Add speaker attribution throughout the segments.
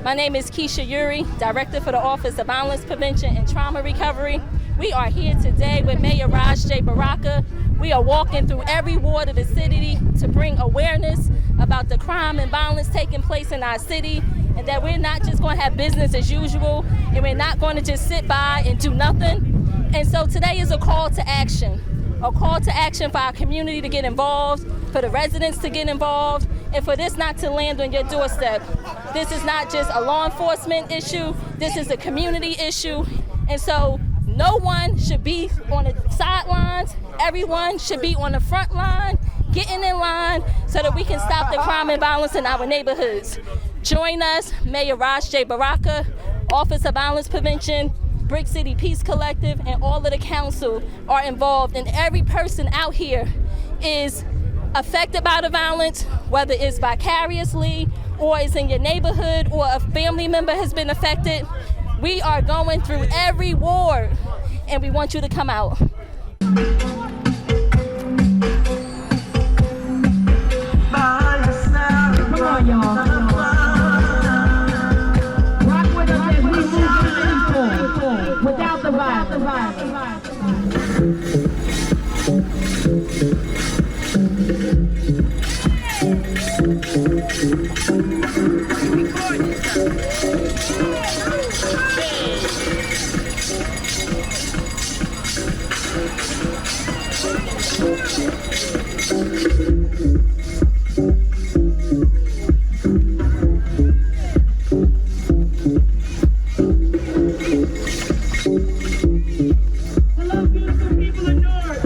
Speaker 1: My name is Keisha Yuri, Director for the Office of Violence Prevention and Trauma Recovery. We are here today with Mayor Raj J. Baraka. We are walking through every ward of the city to bring awareness about the crime and violence taking place in our city, and that we're not just going to have business as usual, and we're not going to just sit by and do nothing. And so today is a call to action for our community to get involved, for the residents to get involved, and for this not to land on your doorstep. This is not just a law enforcement issue, this is a community issue. And so no one should be on the sidelines, everyone should be on the front line, getting in line so that we can stop the crime and violence in our neighborhoods. Join us, Mayor Raj J. Baraka, Office of Violence Prevention, Brick City Peace Collective, and all of the council are involved, and every person out here is affected by the violence, whether it's vicariously or it's in your neighborhood or a family member has been affected. We are going through every ward, and we want you to come out.
Speaker 2: Come on, y'all. Rock with us as we move in without the violence. Hello, beautiful people of North.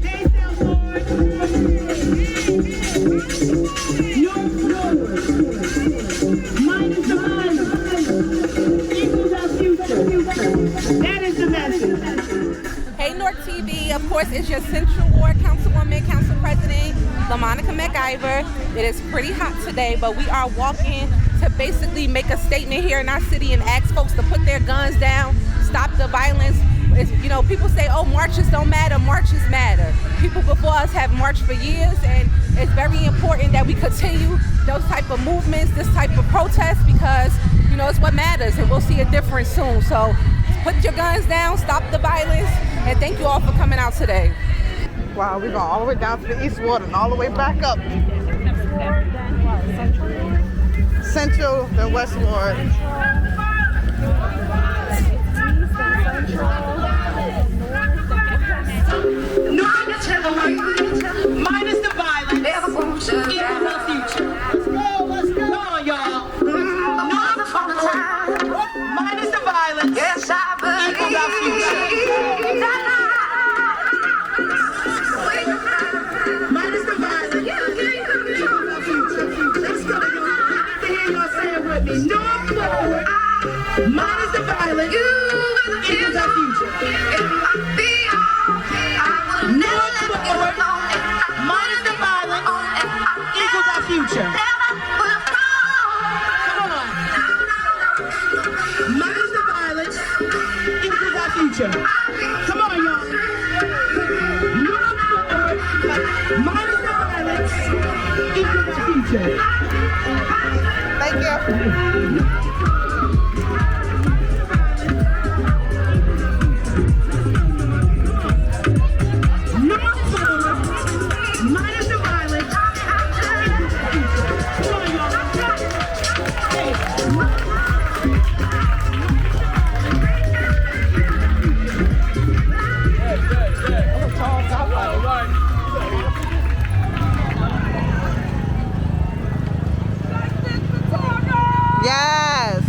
Speaker 2: Hey, South North. North. Minus the violence equals our future. That is the message.
Speaker 3: Hey North TV, of course, it's your Central Ward Councilwoman, Council President, LaMonica McIver. It is pretty hot today, but we are walking to basically make a statement here in our city and ask folks to put their guns down, stop the violence. People say, oh, marches don't matter. Marches matter. People before us have marched for years, and it's very important that we continue those type of movements, this type of protest, because, it's what matters, and we'll see a difference soon. So put your guns down, stop the violence, and thank you all for coming out today.
Speaker 4: Wow, we're going all the way down to the East Ward and all the way back up. Central, then West Ward.
Speaker 2: Minus the violence equals our future. Let's go. Come on, y'all. Minus the violence equals our future. Minus the violence equals our future. Let's go. I have to hear y'all say it with me. North Forward. Minus the violence equals our future. North Forward. Minus the violence equals our future. Come on. Minus the violence equals our future. Come on, y'all. North Forward. Minus the violence equals our future.
Speaker 4: Thank you.
Speaker 2: Minus the violence. Come on, y'all.
Speaker 4: Yes.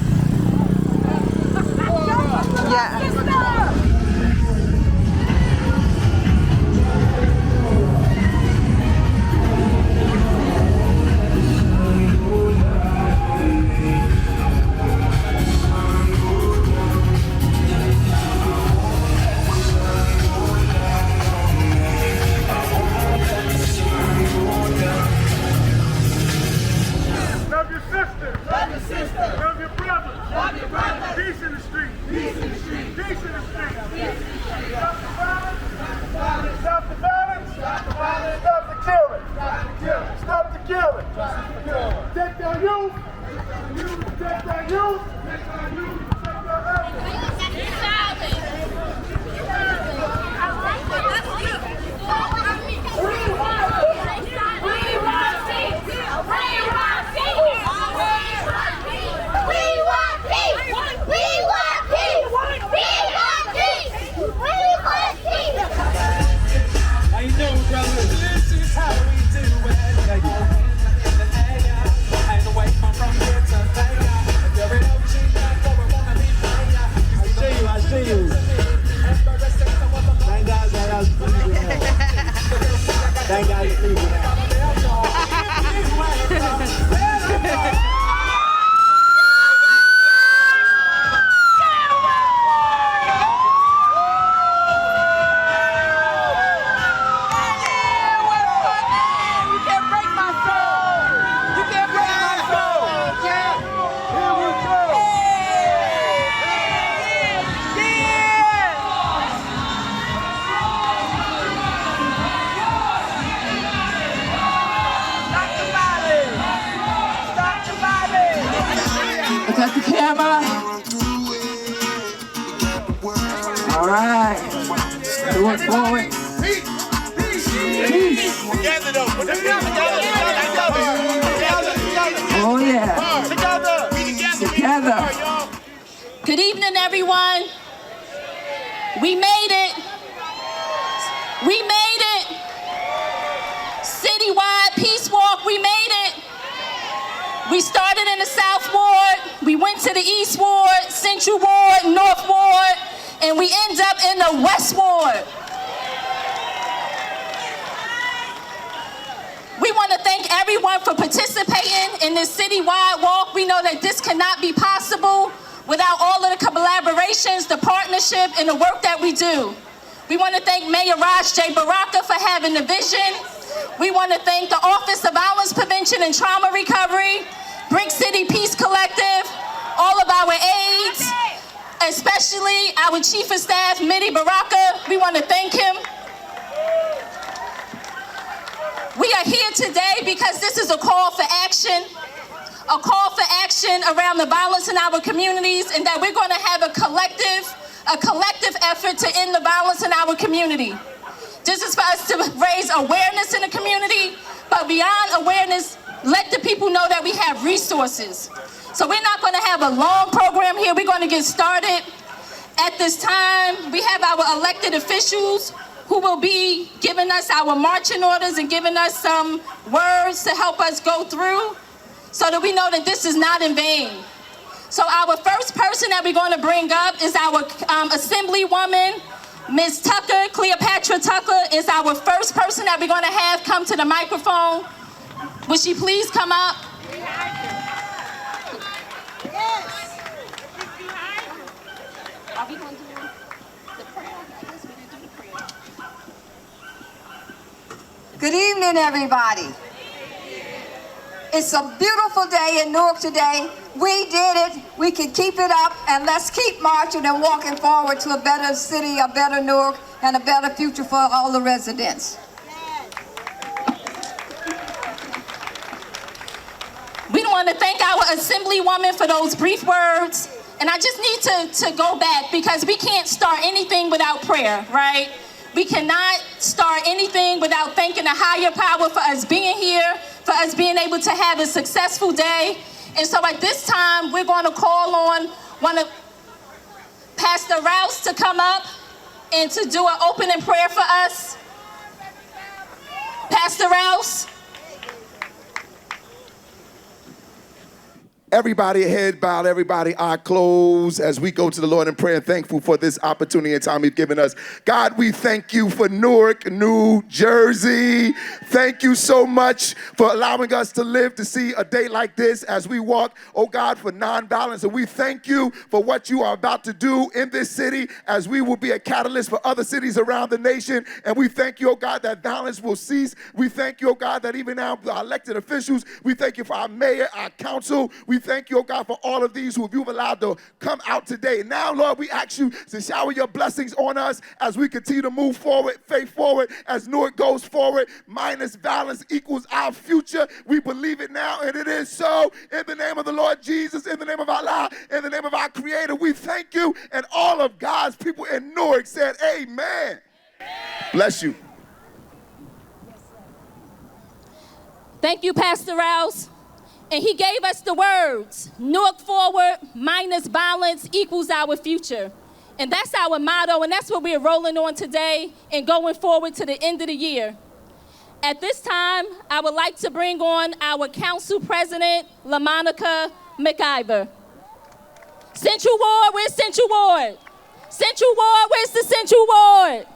Speaker 2: Look at the camera. All right. Move forward. Peace. Oh yeah. Together.
Speaker 1: Good evening, everyone. We made it. We made it. Citywide Peace Walk, we made it. We started in the South Ward, we went to the East Ward, Central Ward, North Ward, and we end up in the West Ward. We want to thank everyone for participating in this citywide walk. We know that this cannot be possible without all of the collaborations, the partnership, and the work that we do. We want to thank Mayor Raj J. Baraka for having the vision. We want to thank the Office of Violence Prevention and Trauma Recovery, Brick City Peace Collective, all of our aides, especially our Chief of Staff, Midi Baraka. We want to thank him. We are here today because this is a call for action around the violence in our communities, and that we're going to have a collective effort to end the violence in our community. This is for us to raise awareness in the community, but beyond awareness, let the people know that we have resources. So we're not going to have a long program here. We're going to get started. At this time, we have our elected officials who will be giving us our marching orders and giving us some words to help us go through so that we know that this is not in vain. So our first person that we're going to bring up is our Assemblywoman, Ms. Tucker. Cleopatra Tucker is our first person that we're going to have come to the microphone. Would she please come up?
Speaker 5: Yes.
Speaker 1: Are we going to do the prayer? I guess we're going to do the prayer.
Speaker 5: Good evening, everybody. It's a beautiful day in Newark today. We did it. We can keep it up, and let's keep marching and walking forward to a better city, a better Newark, and a better future for all the residents.
Speaker 1: We want to thank our Assemblywoman for those brief words. And I just need to go back because we can't start anything without prayer, right? We cannot start anything without thanking a higher power for us being here, for us being able to have a successful day. And so at this time, we're going to call on one of Pastor Rouse to come up and to do an opening prayer for us. Pastor Rouse.
Speaker 6: Everybody head bowed, everybody eye closed as we go to the Lord in prayer, thankful for this opportunity and time He's given us. God, we thank you for Newark, New Jersey. Thank you so much for allowing us to live to see a day like this as we walk, oh God, for nonviolence. And we thank you for what you are about to do in this city as we will be a catalyst for other cities around the nation. And we thank you, oh God, that violence will cease. We thank you, oh God, that even now our elected officials, we thank you for our mayor, our council. We thank you, oh God, for all of these who you've allowed to come out today. Now, Lord, we ask you to shower your blessings on us as we continue to move forward, faith forward, as Newark goes forward. Minus violence equals our future. We believe it now, and it is so. In the name of the Lord Jesus, in the name of Allah, in the name of our Creator, we thank you. And all of God's people in Newark said, amen. Bless you.
Speaker 1: Thank you, Pastor Rouse. And he gave us the words, Newark forward, minus violence equals our future. And that's our motto, and that's what we're rolling on today and going forward to the end of the year. At this time, I would like to bring on our council president, LaMonica McIver. Central Ward, where's Central Ward? Central Ward, where's the Central Ward?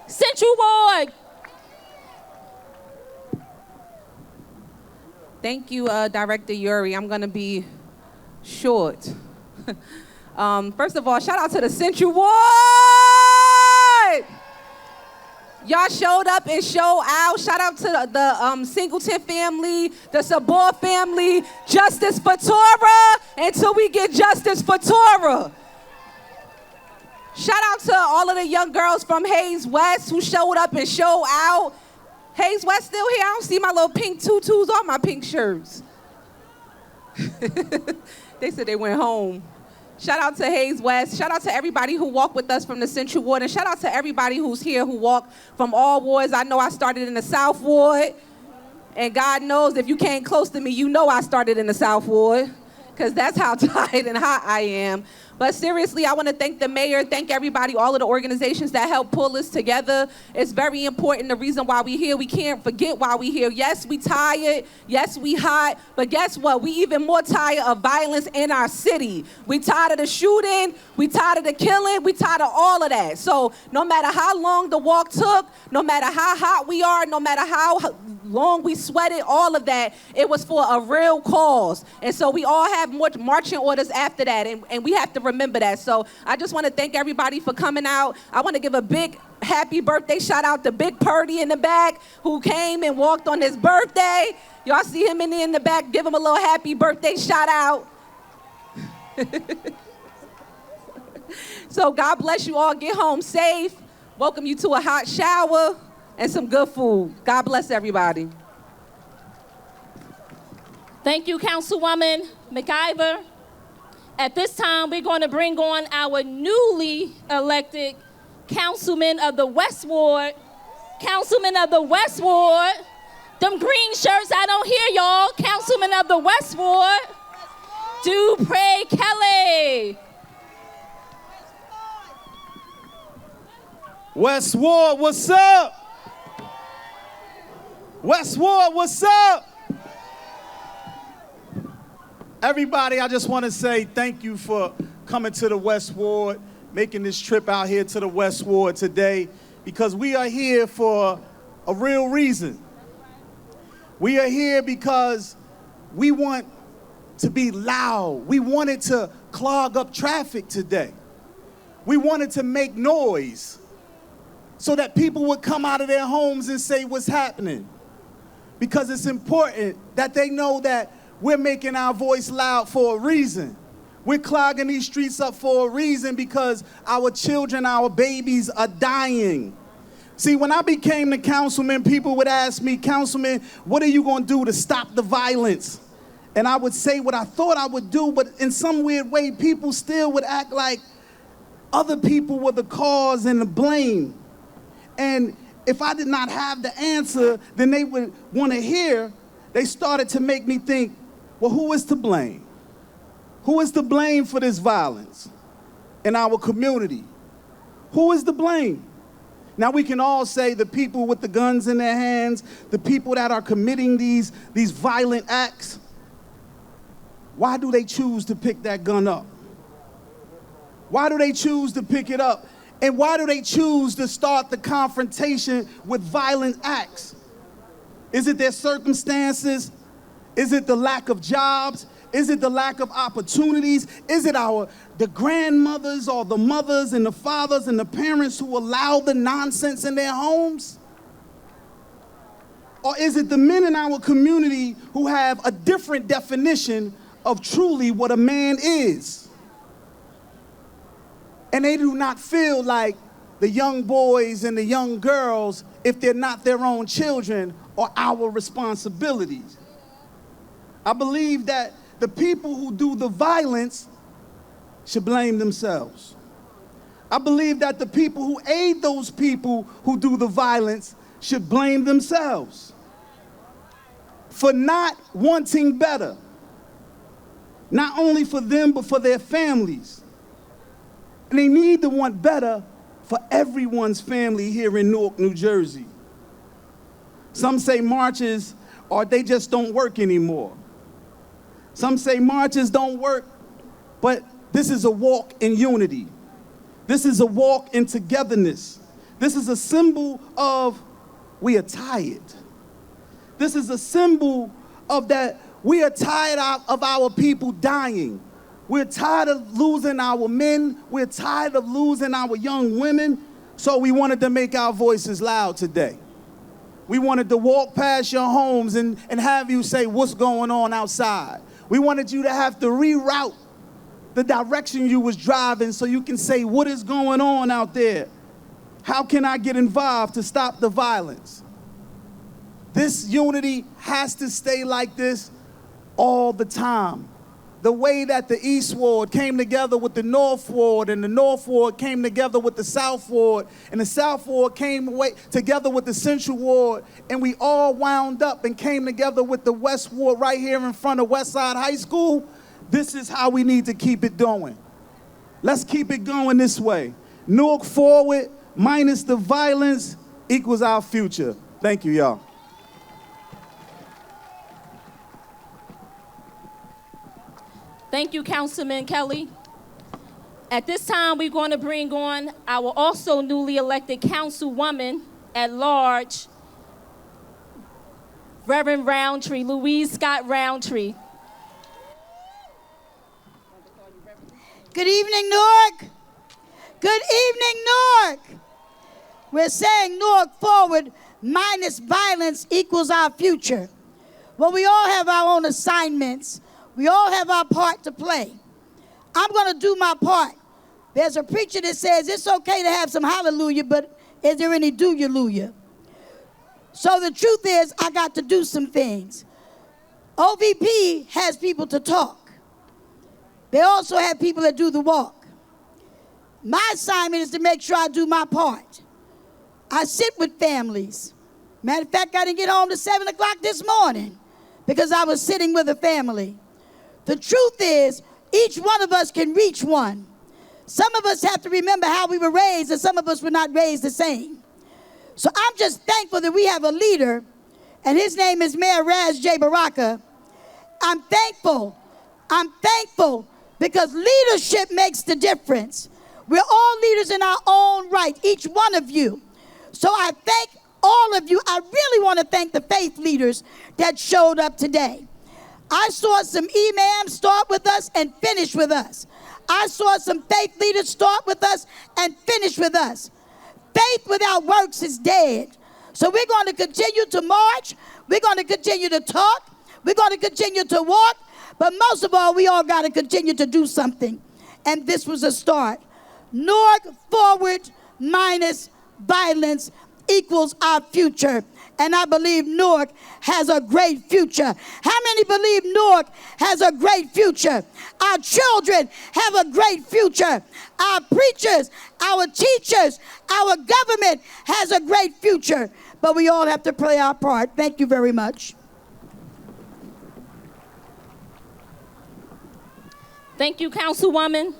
Speaker 1: Central Ward.
Speaker 3: Thank you, Director Yuri. I'm going to be short. First of all, shout out to the Citywide. Y'all showed up and showed out. Shout out to the Singleton family, the Sabor family. Justice for Torah until we get justice for Torah. Shout out to all of the young girls from Hayes West who showed up and showed out. Hayes West still here? I don't see my little pink tutus or my pink shirts. They said they went home. Shout out to Hayes West. Shout out to everybody who walked with us from the Central Ward. And shout out to everybody who's here who walked from all wards. I know I started in the South Ward. And God knows if you came close to me, you know I started in the South Ward. Because that's how tired and hot I am. But seriously, I want to thank the mayor, thank everybody, all of the organizations that helped pull us together. It's very important, the reason why we're here. We can't forget why we're here. Yes, we tired. Yes, we hot. But guess what? We even more tired of violence in our city. We tired of the shooting. We tired of the killing. We tired of all of that. So no matter how long the walk took, no matter how hot we are, no matter how long we sweated, all of that, it was for a real cause. And so we all have more marching orders after that. And we have to remember that. So I just want to thank everybody for coming out. I want to give a big happy birthday shout out to Big Purdy in the back who came and walked on his birthday. Y'all see him in the back. Give him a little happy birthday shout out. So God bless you all. Get home safe. Welcome you to a hot shower and some good food. God bless everybody.
Speaker 1: Thank you, Councilwoman McIver. At this time, we're going to bring on our newly elected councilman of the West Ward. Councilman of the West Ward. Them green shirts, I don't hear y'all. Councilman of the West Ward. Dupre Kelly.
Speaker 7: West Ward, what's up? West Ward, what's up? Everybody, I just want to say thank you for coming to the West Ward, making this trip out here to the West Ward today, because we are here for a real reason. We are here because we want to be loud. We wanted to clog up traffic today. We wanted to make noise so that people would come out of their homes and say what's happening. Because it's important that they know that we're making our voice loud for a reason. We're clogging these streets up for a reason because our children, our babies are dying. See, when I became the councilman, people would ask me, Councilman, what are you going to do to stop the violence? And I would say what I thought I would do, but in some weird way, people still would act like other people were the cause and the blame. And if I did not have the answer, then they would want to hear. They started to make me think, well, who is to blame? Who is to blame for this violence in our community? Who is to blame? Now we can all say the people with the guns in their hands, the people that are committing these violent acts. Why do they choose to pick that gun up? Why do they choose to pick it up? And why do they choose to start the confrontation with violent acts? Is it their circumstances? Is it the lack of jobs? Is it the lack of opportunities? Is it the grandmothers or the mothers and the fathers and the parents who allow the nonsense in their homes? Or is it the men in our community who have a different definition of truly what a man is? And they do not feel like the young boys and the young girls, if they're not their own children, are our responsibilities. I believe that the people who do the violence should blame themselves. I believe that the people who aid those people who do the violence should blame themselves for not wanting better, not only for them, but for their families. And they need to want better for everyone's family here in Newark, New Jersey. Some say marches, or they just don't work anymore. Some say marches don't work, but this is a walk in unity. This is a walk in togetherness. This is a symbol of we are tired. This is a symbol of that. We are tired of our people dying. We're tired of losing our men. We're tired of losing our young women. So we wanted to make our voices loud today. We wanted to walk past your homes and have you say, what's going on outside? We wanted you to have to reroute the direction you was driving so you can say, what is going on out there? How can I get involved to stop the violence? This unity has to stay like this all the time. The way that the East Ward came together with the North Ward, and the North Ward came together with the South Ward, and the South Ward came together with the Central Ward, and we all wound up and came together with the West Ward right here in front of Westside High School. This is how we need to keep it going. Let's keep it going this way. Newark forward, minus the violence, equals our future. Thank you, y'all.
Speaker 1: Thank you, Councilman Kelly. At this time, we're going to bring on our also newly elected councilwoman at large, Reverend Roundtree, Louise Scott Roundtree.
Speaker 8: Good evening, Newark. Good evening, Newark. We're saying Newark forward minus violence equals our future. Well, we all have our own assignments. We all have our part to play. I'm going to do my part. There's a preacher that says it's okay to have some hallelujah, but is there any do-you-lujah? So the truth is, I got to do some things. OVP has people to talk. They also have people that do the walk. My assignment is to make sure I do my part. I sit with families. Matter of fact, I didn't get home till 7 o'clock this morning because I was sitting with a family. The truth is, each one of us can reach one. Some of us have to remember how we were raised, and some of us were not raised the same. So I'm just thankful that we have a leader, and his name is Mayor Raz J. Baraka. I'm thankful because leadership makes the difference. We're all leaders in our own right, each one of you. So I thank all of you. I really want to thank the faith leaders that showed up today. I saw some imams start with us and finish with us. I saw some faith leaders start with us and finish with us. Faith without works is dead. So we're going to continue to march. We're going to continue to talk. We're going to continue to walk. But most of all, we all got to continue to do something. And this was a start. Newark forward minus violence equals our future. And I believe Newark has a great future. How many believe Newark has a great future? Our children have a great future. Our preachers, our teachers, our government has a great future. But we all have to play our part. Thank you very much.
Speaker 1: Thank you, Councilwoman.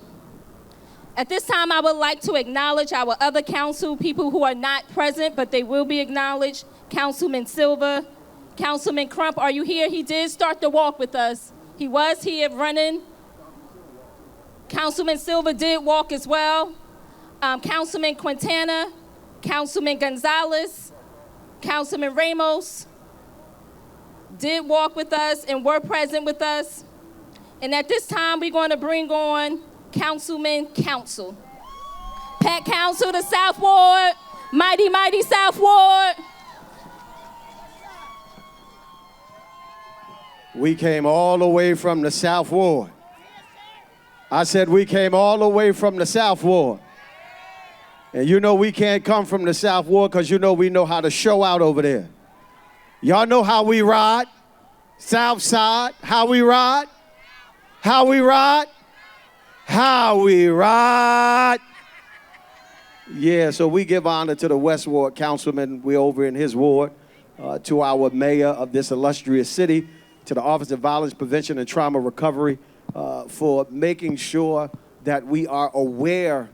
Speaker 1: At this time, I would like to acknowledge our other council people who are not present, but they will be acknowledged. Councilman Silva, Councilman Crump, are you here? He did start the walk with us. He was here running. Councilman Silva did walk as well. Councilman Quintana, Councilman Gonzalez, Councilman Ramos did walk with us and were present with us. And at this time, we're going to bring on Councilman Council. Pat Council, the South Ward, mighty, mighty South Ward.
Speaker 9: We came all the way from the South Ward. I said we came all the way from the South Ward. And you know we can't come from the South Ward because you know we know how to show out over there. Y'all know how we ride? South Side, how we ride? How we ride? How we ride? Yeah, so we give honor to the West Ward councilman. We're over in his ward, to our mayor of this illustrious city, to the Office of Violence Prevention and Trauma Recovery for making sure that we are aware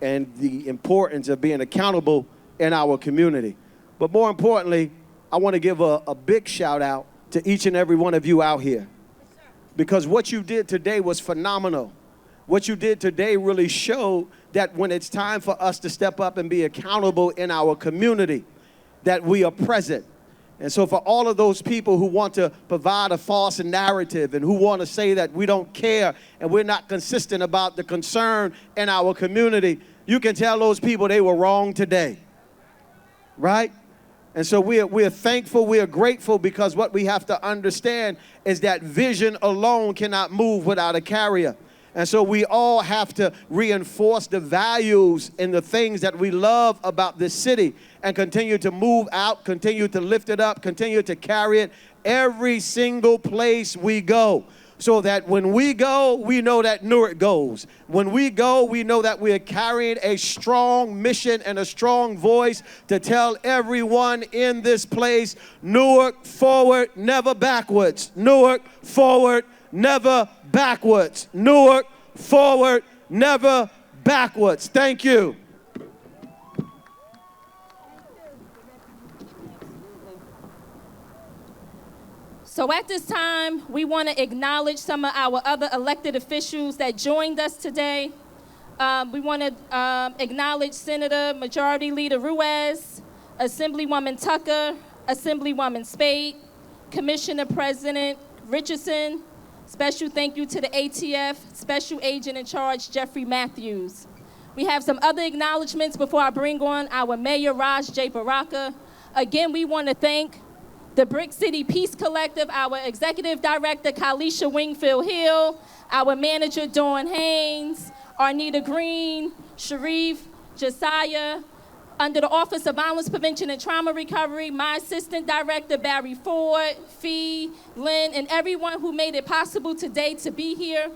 Speaker 9: and the importance of being accountable in our community. But more importantly, I want to give a big shout out to each and every one of you out here. Because what you did today was phenomenal. What you did today really showed that when it's time for us to step up and be accountable in our community, that we are present. And so for all of those people who want to provide a false narrative and who want to say that we don't care and we're not consistent about the concern in our community, you can tell those people they were wrong today, right? And so we're thankful, we're grateful, because what we have to understand is that vision alone cannot move without a carrier. And so we all have to reinforce the values and the things that we love about this city and continue to move out, continue to lift it up, continue to carry it every single place we go. So that when we go, we know that Newark goes. When we go, we know that we are carrying a strong mission and a strong voice to tell everyone in this place, Newark forward, never backwards. Newark forward, never backwards. Newark forward, never backwards. Thank you.
Speaker 1: So at this time, we want to acknowledge some of our other elected officials that joined us today. We want to acknowledge Senator Majority Leader Ruiz, Assemblywoman Tucker, Assemblywoman Spade, Commissioner President Richardson. Special thank you to the ATF Special Agent in Charge, Jeffrey Matthews. We have some other acknowledgments before I bring on our Mayor, Raj J. Baraka. Again, we want to thank the Brick City Peace Collective, our Executive Director, Kalisha Wingfield Hill, our Manager, Dawn Haynes, Arnita Green, Sharif, Josiah, under the Office of Violence Prevention and Trauma Recovery, my Assistant Director, Barry Ford, Fee, Lynn, and everyone who made it possible today to be here.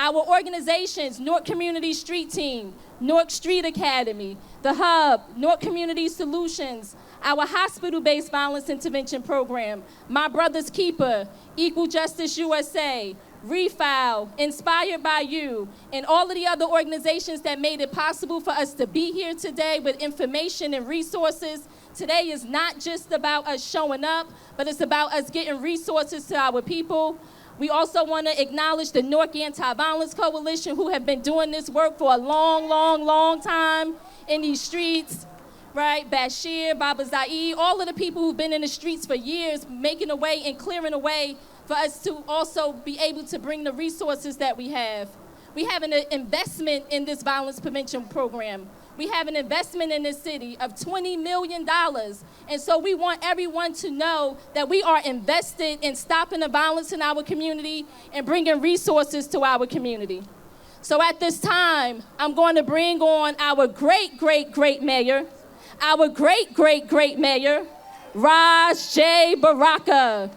Speaker 1: Our organizations, Newark Community Street Team, Newark Street Academy, The Hub, Newark Community Solutions, our hospital-based violence intervention program, My Brother's Keeper, Equal Justice USA, Refile, Inspired by You, and all of the other organizations that made it possible for us to be here today with information and resources. Today is not just about us showing up, but it's about us getting resources to our people. We also want to acknowledge the Newark Anti-Violence Coalition, who have been doing this work for a long, long, long time in these streets. Right, Bashir, Baba Zaid, all of the people who've been in the streets for years, making a way and clearing a way for us to also be able to bring the resources that we have. We have an investment in this violence prevention program. We have an investment in this city of $20 million. And so we want everyone to know that we are invested in stopping the violence in our community and bringing resources to our community. So at this time, I'm going to bring on our great, great, great mayor, our great, great, great mayor, Raj J. Baraka.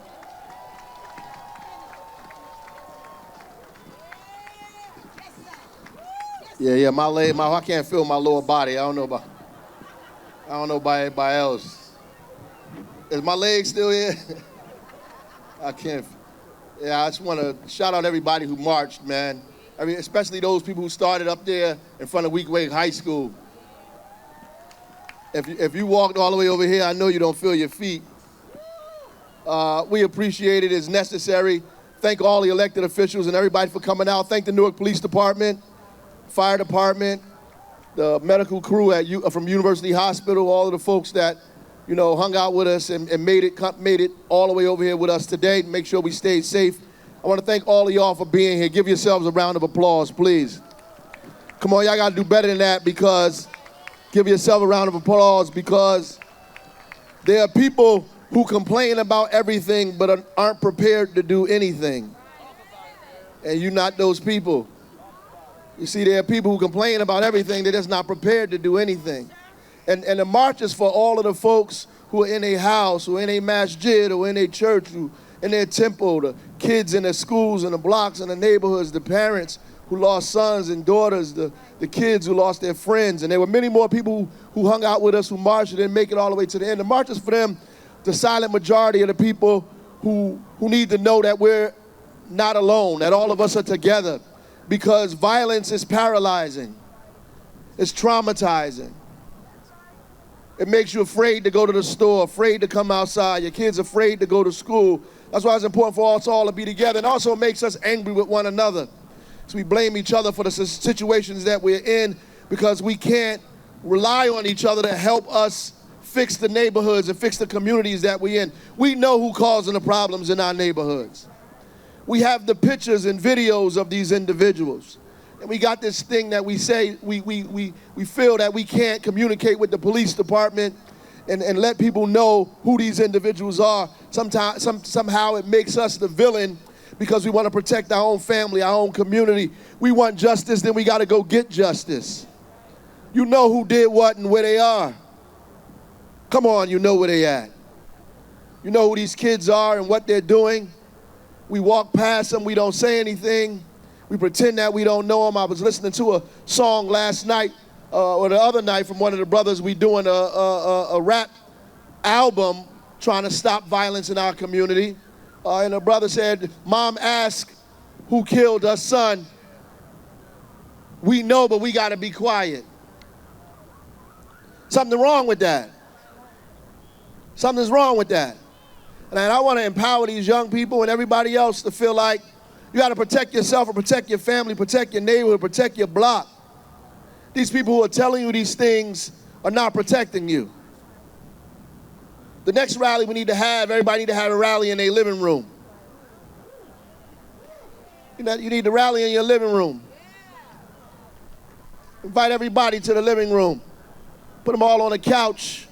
Speaker 10: Yeah, I can't feel my lower body. I don't know about everybody else. Is my leg still here? I can't. Yeah, I just want to shout out everybody who marched, man. I mean, especially those people who started up there in front of Weequahic High School. If you walked all the way over here, I know you don't feel your feet. We appreciate it. It's necessary. Thank all the elected officials and everybody for coming out. Thank the Newark Police Department, Fire Department, the medical crew from University Hospital, all of the folks that, you know, hung out with us and made it all the way over here with us today to make sure we stayed safe. I want to thank all of y'all for being here. Give yourselves a round of applause, please. Come on, y'all got to do better than that, because give yourself a round of applause, because there are people who complain about everything but aren't prepared to do anything. And you're not those people. You see, there are people who complain about everything, they're just not prepared to do anything. And the march is for all of the folks who are in a house, or in a masjid, or in a church, who in their temple, the kids in the schools and the blocks and the neighborhoods, the parents who lost sons and daughters, the kids who lost their friends. And there were many more people who hung out with us, who marched and didn't make it all the way to the end. The march is for them, the silent majority of the people who need to know that we're not alone, that all of us are together, because violence is paralyzing. It's traumatizing. It makes you afraid to go to the store, afraid to come outside. Your kids afraid to go to school. That's why it's important for us all to be together. And also makes us angry with one another. So we blame each other for the situations that we're in, because we can't rely on each other to help us fix the neighborhoods and fix the communities that we're in. We know who's causing the problems in our neighborhoods. We have the pictures and videos of these individuals. And we got this thing that we say, we feel that we can't communicate with the police department and let people know who these individuals are. Somehow it makes us the villain because we want to protect our own family, our own community. We want justice, then we got to go get justice. You know who did what and where they are. Come on, you know where they at. You know who these kids are and what they're doing. We walk past them, we don't say anything. We pretend that we don't know them. I was listening to a song last night, or the other night from one of the brothers. We doing a rap album trying to stop violence in our community. And a brother said, Mom asked who killed her son. We know, but we gotta be quiet. Something wrong with that. Something's wrong with that. And I wanna empower these young people and everybody else to feel like you gotta protect yourself and protect your family, protect your neighborhood, protect your block. These people who are telling you these things are not protecting you. The next rally we need to have, everybody need to have a rally in their living room. You need to rally in your living room. Invite everybody to the living room. Put them all on a couch,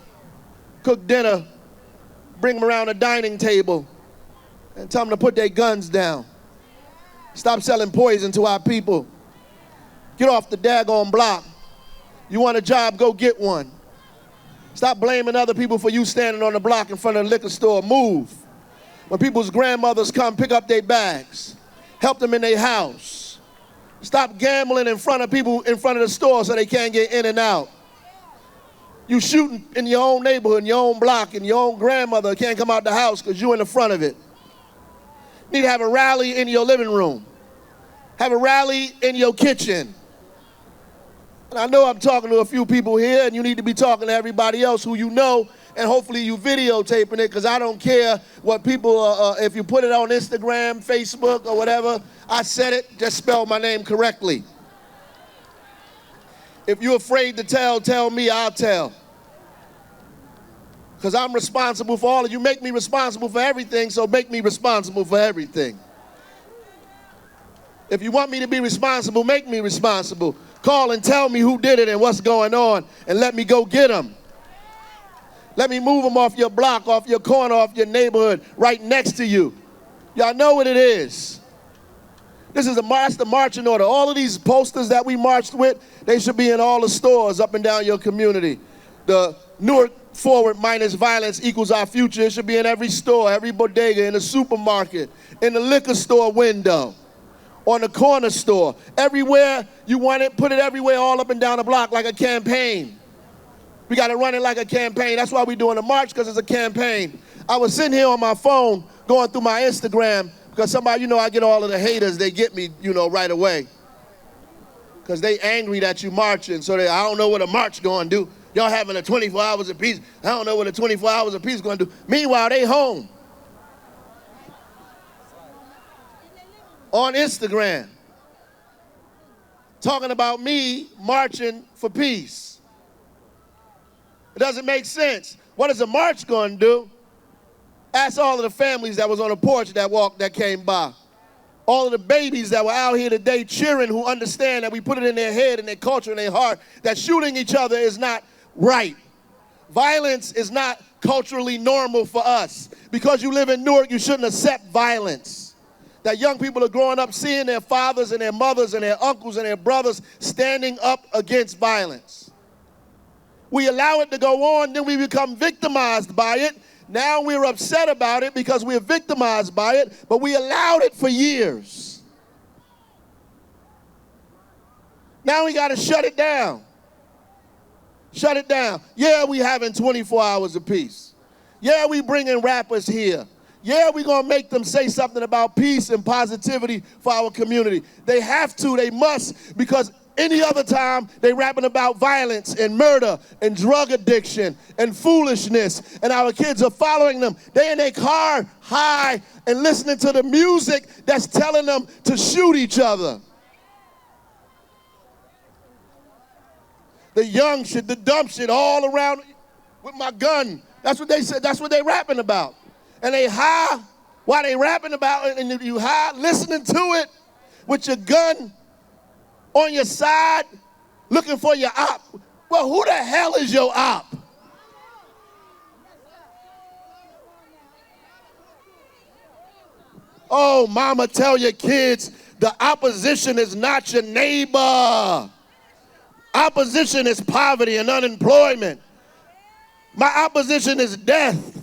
Speaker 10: cook dinner, bring them around a dining table, and tell them to put their guns down. Stop selling poison to our people. Get off the daggone block. You want a job, go get one. Stop blaming other people for you standing on the block in front of the liquor store. Move. When people's grandmothers come, pick up their bags. Help them in their house. Stop gambling in front of people in front of the store so they can't get in and out. You shooting in your own neighborhood, in your own block, and your own grandmother can't come out the house because you're in the front of it. You need to have a rally in your living room. Have a rally in your kitchen. And I know I'm talking to a few people here, and you need to be talking to everybody else who you know, and hopefully you videotaping it, because I don't care what people, if you put it on Instagram, Facebook, or whatever, I said it, just spell my name correctly. If you're afraid to tell me, I'll tell. Because I'm responsible for all of you. Make me responsible for everything, so make me responsible for everything. If you want me to be responsible, make me responsible. Call and tell me who did it and what's going on, and let me go get them. Let me move them off your block, off your corner, off your neighborhood, right next to you. Y'all know what it is. This is that's the marching order. All of these posters that we marched with, they should be in all the stores up and down your community. The Newark Forward minus violence equals our future. It should be in every store, every bodega, in the supermarket, in the liquor store window, on the corner store. Everywhere you want it, put it everywhere, all up and down the block like a campaign. We got to run it like a campaign. That's why we're doing a march, because it's a campaign. I was sitting here on my phone going through my Instagram because somebody, I get all of the haters, they get me, right away. Because they angry that you marching, so I don't know what a march going to do. Y'all having a 24 hours of peace. I don't know what a 24 hours of peace is going to do. Meanwhile, they home. On Instagram. Talking about me marching for peace. It doesn't make sense. What is a march going to do? Ask all of the families that was on the porch that came by. All of the babies that were out here today cheering, who understand that we put it in their head and their culture and their heart that shooting each other is not right. Violence is not culturally normal for us. Because you live in Newark, you shouldn't accept violence. That young people are growing up seeing their fathers and their mothers and their uncles and their brothers standing up against violence. We allow it to go on, then we become victimized by it. Now we're upset about it because we're victimized by it, but we allowed it for years. Now we got to shut it down. Shut it down. Yeah, we having 24 hours of peace. Yeah, we bringing rappers here. Yeah, we're going to make them say something about peace and positivity for our community. They have to, they must, because any other time they rapping about violence and murder and drug addiction and foolishness, and our kids are following them. They in their car high and listening to the music that's telling them to shoot each other. The young shit, the dumb shit all around. with my gun. That's what they said. That's what they rapping about. And they high while they rapping about it, and you high listening to it with your gun on your side looking for your op. Well, who the hell is your op? Oh, mama, tell your kids the opposition is not your neighbor. Opposition is poverty and unemployment. My opposition is death.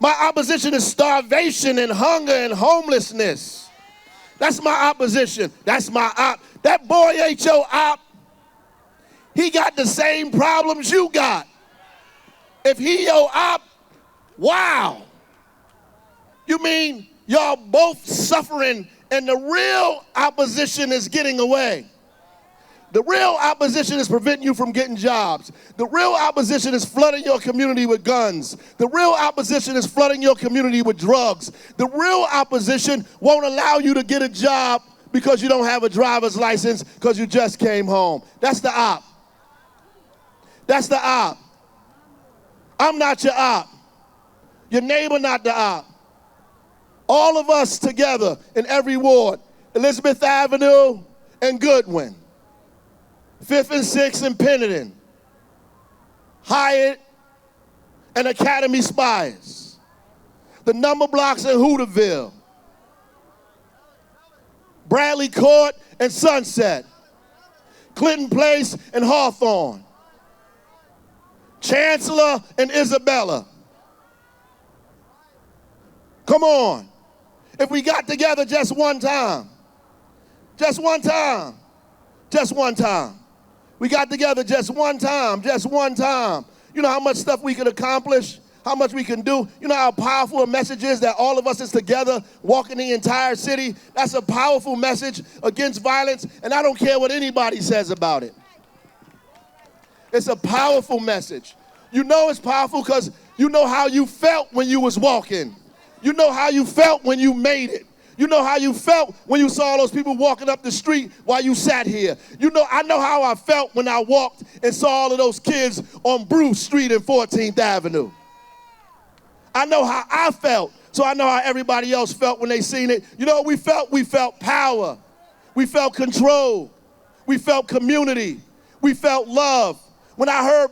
Speaker 10: My opposition is starvation and hunger and homelessness. That's my opposition. That's my op. That boy ain't your op. He got the same problems you got. If he your op, wow. You mean y'all both suffering and the real opposition is getting away? The real opposition is preventing you from getting jobs. The real opposition is flooding your community with guns. The real opposition is flooding your community with drugs. The real opposition won't allow you to get a job because you don't have a driver's license because you just came home. That's the op. That's the op. I'm not your op. Your neighbor not the op. All of us together in every ward, Elizabeth Avenue and Goodwin, 5th and 6th and Pennington, Hyatt and Academy Spires, the number blocks in Hooterville, Bradley Court and Sunset, Clinton Place and Hawthorne, Chancellor and Isabella. Come on. If we got together just one time, just one time, just one time. We got together just one time, just one time. You know how much stuff we can accomplish, how much we can do. You know how powerful a message is that all of us is together walking the entire city. That's a powerful message against violence, and I don't care what anybody says about it. It's a powerful message. You know it's powerful because you know how you felt when you was walking. You know how you felt when you made it. You know how you felt when you saw those people walking up the street while you sat here. You know, I know how I felt when I walked and saw all of those kids on Bruce Street and 14th Avenue. I know how I felt, so I know how everybody else felt when they seen it. You know what we felt? We felt power. We felt control. We felt community. We felt love. When I heard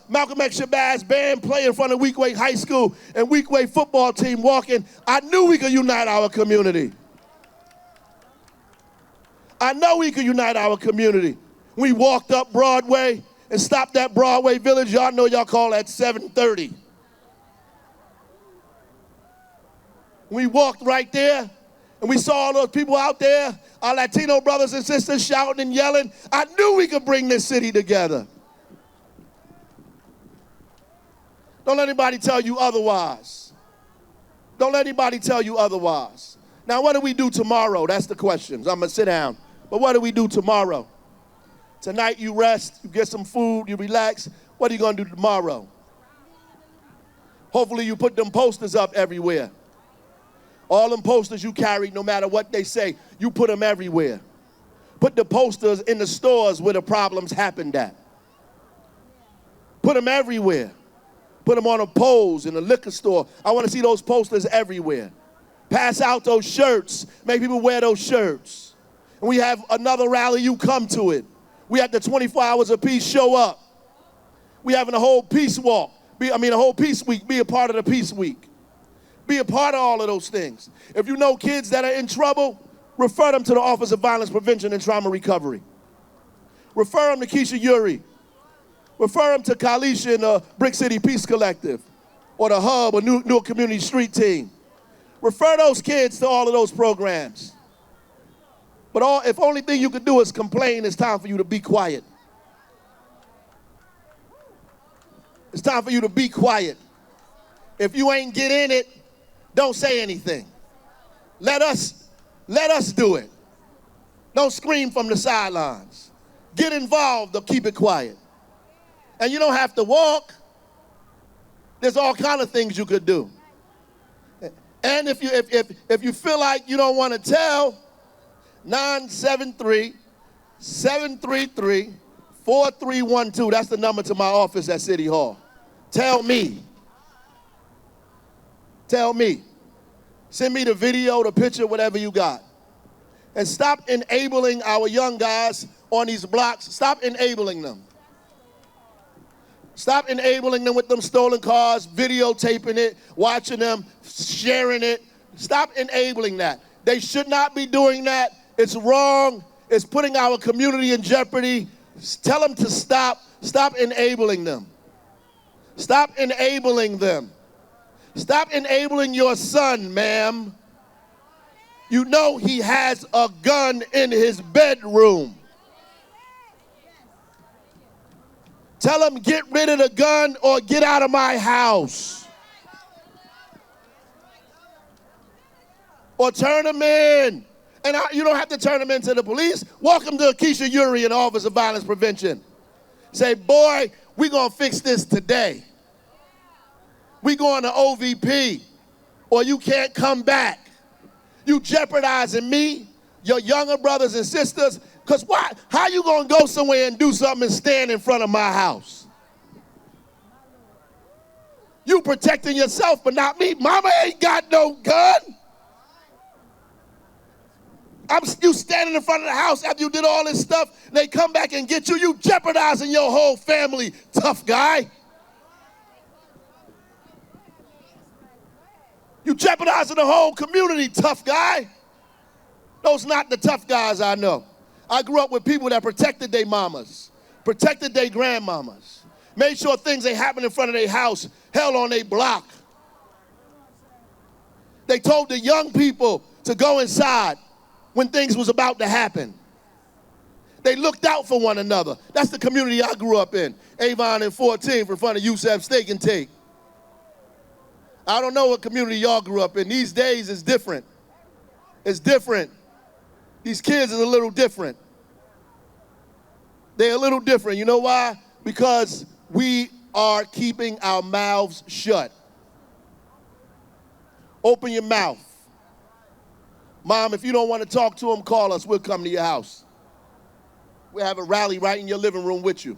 Speaker 10: Malcolm X Shabazz band play in front of Weequahic High School and Weequahic football team walking, I knew we could unite our community. I know we could unite our community. We walked up Broadway and stopped at Broadway Village. Y'all know y'all call that 730. We walked right there and we saw all those people out there, our Latino brothers and sisters shouting and yelling. I knew we could bring this city together. Don't let anybody tell you otherwise. Don't let anybody tell you otherwise. Now, what do we do tomorrow? That's the question. I'm going to sit down. But what do we do tomorrow? Tonight you rest, you get some food, you relax. What are you going to do tomorrow? Hopefully you put them posters up everywhere. All them posters you carry, no matter what they say, you put them everywhere. Put the posters in the stores where the problems happened at. Put them everywhere. Put them on the poles in the liquor store. I want to see those posters everywhere. Pass out those shirts. Make people wear those shirts. And we have another rally, you come to it. We have the 24 hours of peace, show up. We having a whole peace walk. A whole peace week. Be a part of the peace week. Be a part of all of those things. If you know kids that are in trouble, refer them to the Office of Violence Prevention and Trauma Recovery. Refer them to Keisha Urey. Refer them to Kalisha and the Brick City Peace Collective or the Hub or New Community Street Team. Refer those kids to all of those programs. But if only thing you can do is complain, it's time for you to be quiet. It's time for you to be quiet. If you ain't get in it, don't say anything. Let us do it. Don't scream from the sidelines. Get involved or keep it quiet. And you don't have to walk. There's all kind of things you could do. And if you feel like you don't want to tell, 973-733-5885. 4312, that's the number to my office at City Hall. Tell me. Tell me. Send me the video, the picture, whatever you got. And stop enabling our young guys on these blocks. Stop enabling them. Stop enabling them with them stolen cars, videotaping it, watching them, sharing it. Stop enabling that. They should not be doing that. It's wrong. It's putting our community in jeopardy. Tell them to stop. Stop enabling them. Stop enabling them. Stop enabling your son, ma'am. You know he has a gun in his bedroom. Tell him, get rid of the gun or get out of my house. Or turn him in. And you don't have to turn him into the police. Walk him to Keisha Uri in the Office of Violence Prevention. Say, boy, we're going to fix this today. We going to OVP or you can't come back. You jeopardizing me, your younger brothers and sisters, because why? How you going to go somewhere and do something and stand in front of my house? You protecting yourself, but not me. Mama ain't got no gun. You standing in front of the house after you did all this stuff, they come back and get you. You jeopardizing your whole family, tough guy. You jeopardizing the whole community, tough guy. Those not the tough guys I know. I grew up with people that protected their mamas, protected their grandmamas, made sure things ain't happen in front of their house, held on their block. They told the young people to go inside when things was about to happen. They looked out for one another. That's the community I grew up in. Avon and 14th in front of Youssef Steak and Take. I don't know what community y'all grew up in. These days it's different. It's different. These kids is a little different. They're a little different. You know why? Because we are keeping our mouths shut. Open your mouth. Mom, if you don't want to talk to them, call us. We'll come to your house. We'll have a rally right in your living room with you.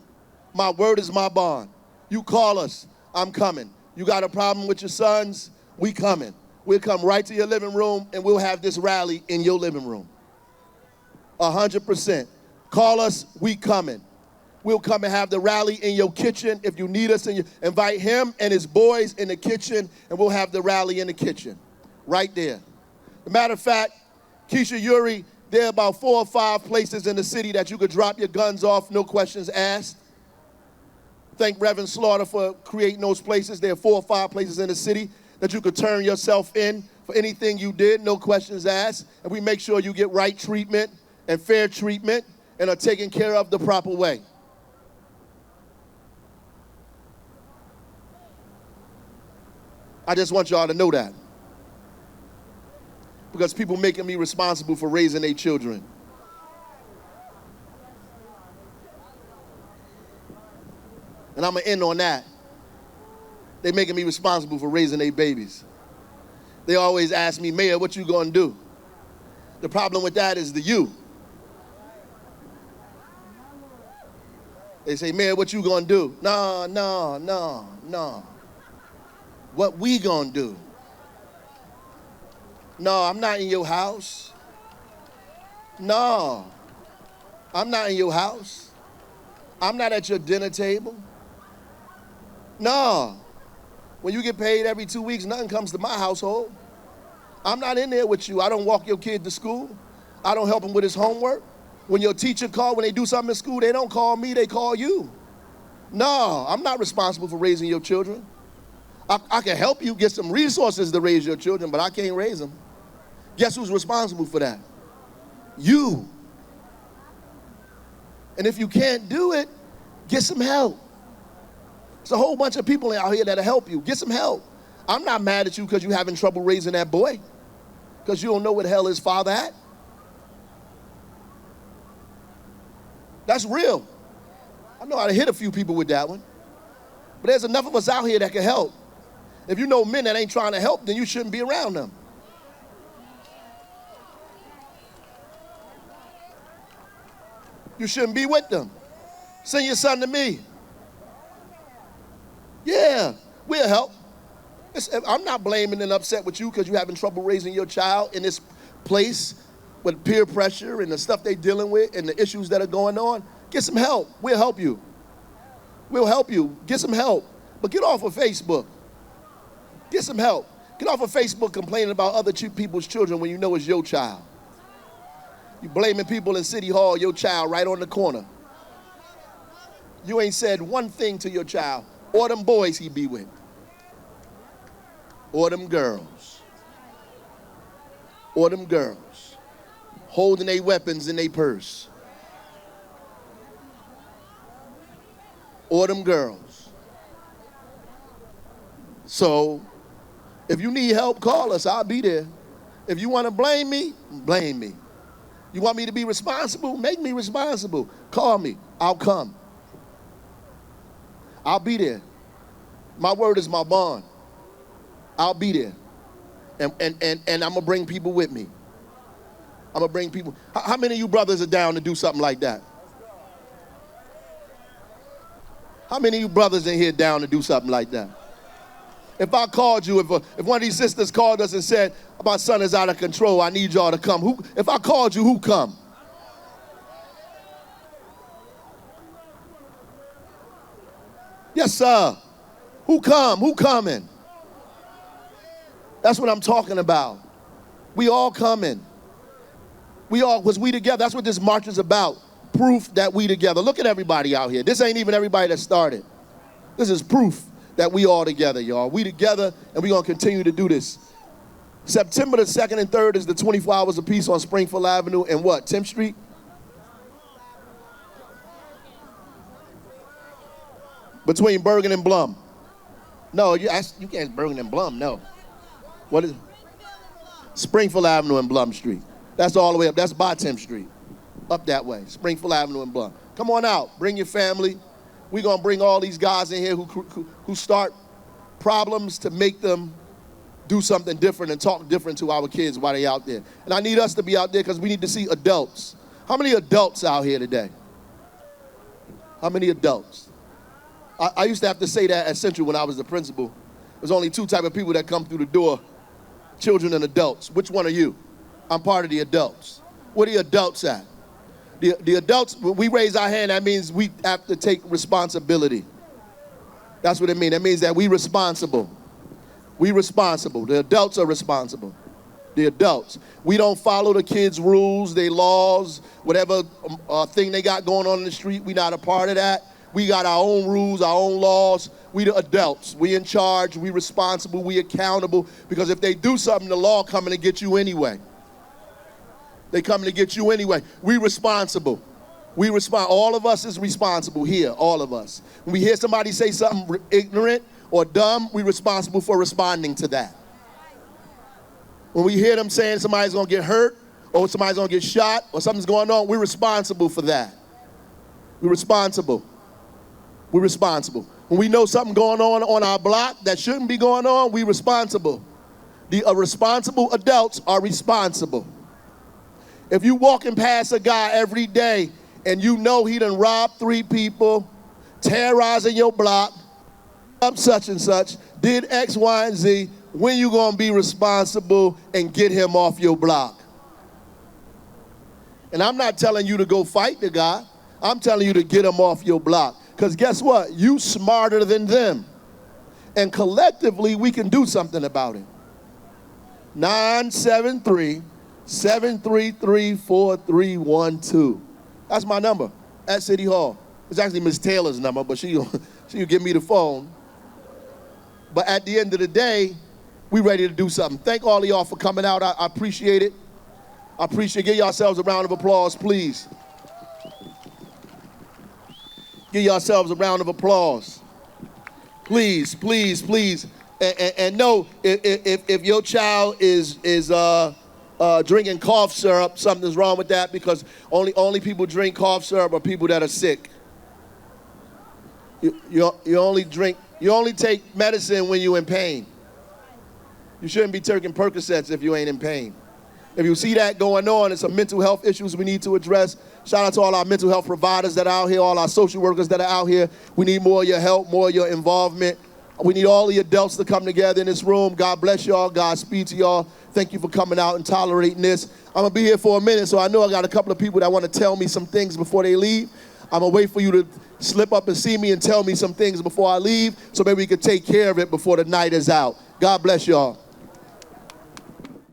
Speaker 10: My word is my bond. You call us, I'm coming. You got a problem with your sons? We coming. We'll come right to your living room and we'll have this rally in your living room. 100%. Call us, we coming. We'll come and have the rally in your kitchen. If you need us, invite him and his boys in the kitchen and we'll have the rally in the kitchen. Right there. As a matter of fact, Keisha Uri, there are about 4 or 5 places in the city that you could drop your guns off, no questions asked. Thank Reverend Slaughter for creating those places. There are 4 or 5 places in the city that you could turn yourself in for anything you did, no questions asked. And we make sure you get right treatment and fair treatment and are taken care of the proper way. I just want y'all to know that. Because people making me responsible for raising their children. And I'm going to end on that. They making me responsible for raising their babies. They always ask me, Mayor, what you going to do? The problem with that is the you. They say, Mayor, what you going to do? No. What we going to do? No, I'm not in your house. No, I'm not in your house. I'm not at your dinner table. No. When you get paid every 2 weeks, nothing comes to my household. I'm not in there with you. I don't walk your kid to school. I don't help him with his homework. When your teacher calls, when they do something in school, they don't call me, they call you. No, I'm not responsible for raising your children. I can help you get some resources to raise your children, but I can't raise them. Guess who's responsible for that? You. And if you can't do it, get some help. There's a whole bunch of people out here that'll help you. Get some help. I'm not mad at you because you're having trouble raising that boy, because you don't know where the hell his father at. That's real. I know how to hit a few people with that one. But there's enough of us out here that can help. If you know men that ain't trying to help, then you shouldn't be around them. You shouldn't be with them. Send your son to me. Yeah, we'll help. I'm not blaming and upset with you because you're having trouble raising your child in this place with peer pressure and the stuff they're dealing with and the issues that are going on. Get some help. We'll help you. We'll help you. Get some help. But get off of Facebook. Get some help. Get off of Facebook complaining about other people's children when you know it's your child. You blaming people in City Hall, your child right on the corner. You ain't said one thing to your child. Or them boys he be with. Or them girls. Or them girls. Holding their weapons in their purse. Or them girls. So, if you need help, call us. I'll be there. If you want to blame me, blame me. You want me to be responsible? Make me responsible. Call me. I'll come. I'll be there. My word is my bond. I'll be there. And I'm going to bring people with me. I'm going to bring people. How many of you brothers are down to do something like that? How many of you brothers in here down to do something like that? If I called you, if one of these sisters called us and said, my son is out of control, I need y'all to come. If I called you, who come? Yes, sir. Who come? Who coming? That's what I'm talking about. We all coming. We together. That's what this march is about. Proof that we together. Look at everybody out here. This ain't even everybody that started. This is proof that we all together, y'all. We together, and we're going to continue to do this. September the 2nd and 3rd is the 24 Hours of Peace on Springfield Avenue and what, 10th Street? Between Bergen and Blum. No, you can't Bergen and Blum, no. What is it? Springfield Avenue and Blum Street. That's all the way up. That's by 10th Street. Up that way. Springfield Avenue and Blum. Come on out. Bring your family. We're going to bring all these guys in here who start problems to make them do something different and talk different to our kids while they're out there. And I need us to be out there because we need to see adults. How many adults out here today? How many adults? I used to have to say that at Central when I was the principal. There's only two type of people that come through the door, children and adults. Which one are you? I'm part of the adults. Where the adults at? The adults, when we raise our hand, that means we have to take responsibility. That's what it means. That means that we responsible. We responsible. The adults are responsible. The adults. We don't follow the kids' rules, their laws, whatever thing they got going on in the street. We not a part of that. We got our own rules, our own laws. We the adults. We in charge. We responsible. We accountable. Because if they do something, the law coming to get you anyway. They coming to get you anyway. We responsible. We respond. All of us is responsible here. All of us. When we hear somebody say something ignorant or dumb, we responsible for responding to that. When we hear them saying somebody's going to get hurt or somebody's going to get shot or something's going on, we're responsible for that. We're responsible. We're responsible. When we know something going on our block that shouldn't be going on, we're responsible. The responsible adults are responsible. If you walking past a guy every day and you know he done robbed 3 people, terrorizing your block, up such and such, did X, Y, and Z, when you gonna be responsible and get him off your block? And I'm not telling you to go fight the guy. I'm telling you to get him off your block. Because guess what? You smarter than them. And collectively, we can do something about it. 973-733-4312. That's my number at City Hall. It's actually Ms. Taylor's number, but she'll give me the phone. But at the end of the day, we ready to do something. Thank all of y'all for coming out. I appreciate it. I appreciate it. Give yourselves a round of applause, please. Give yourselves a round of applause. Please, please, please. And know if your child is drinking cough syrup, something's wrong with that, because only people drink cough syrup are people that are sick. You only take medicine when you're in pain. You shouldn't be taking Percocets if you ain't in pain. If you see that going on, it's some mental health issues we need to address. Shout out to all our mental health providers that are out here, all our social workers that are out here. We need more of your help, more of your involvement. We need all the adults to come together in this room. God bless y'all. God speed to y'all. Thank you for coming out and tolerating this. I'm going to be here for a minute, so I know I got a couple of people that want to tell me some things before they leave. I'm going to wait for you to slip up and see me and tell me some things before I leave, so maybe we can take care of it before the night is out. God bless y'all.